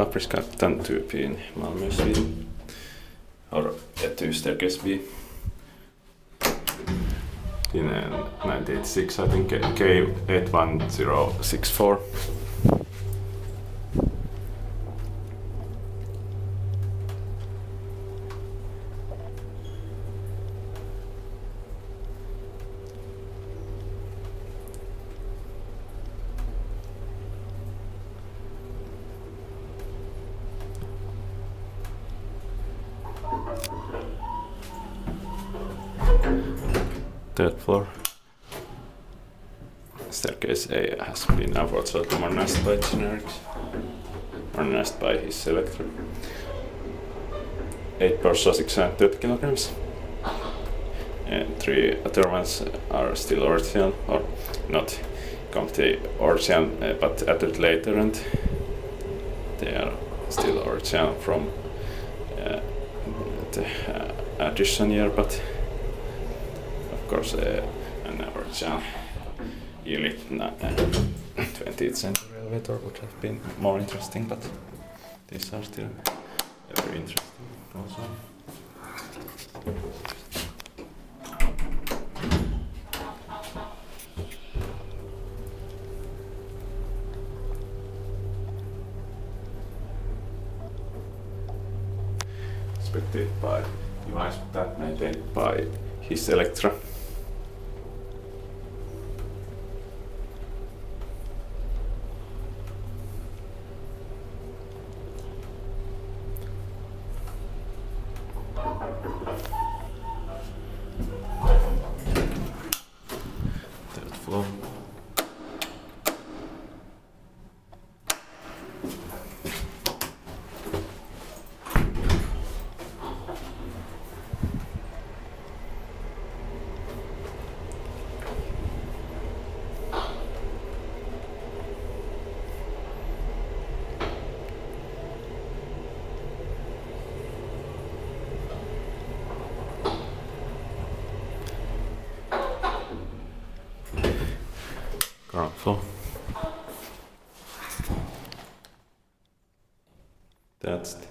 Fabriksgatan 2B in Malmö, Sweden. Or 2 staircase B. In 1986, I think, K81064. Third floor. Staircase A has been unfortunately modernized by generics. Modernized by his electric. 8 Porsche 630 kilograms. And 3 other ones are still original, or not completely original, but added later, and they are still original from the addition year, but of course an original early 20th century elevator would have been more interesting, but these are still very interesting also. Expected by device that maintained by his Electra. Third floor. Ground floor. That's it.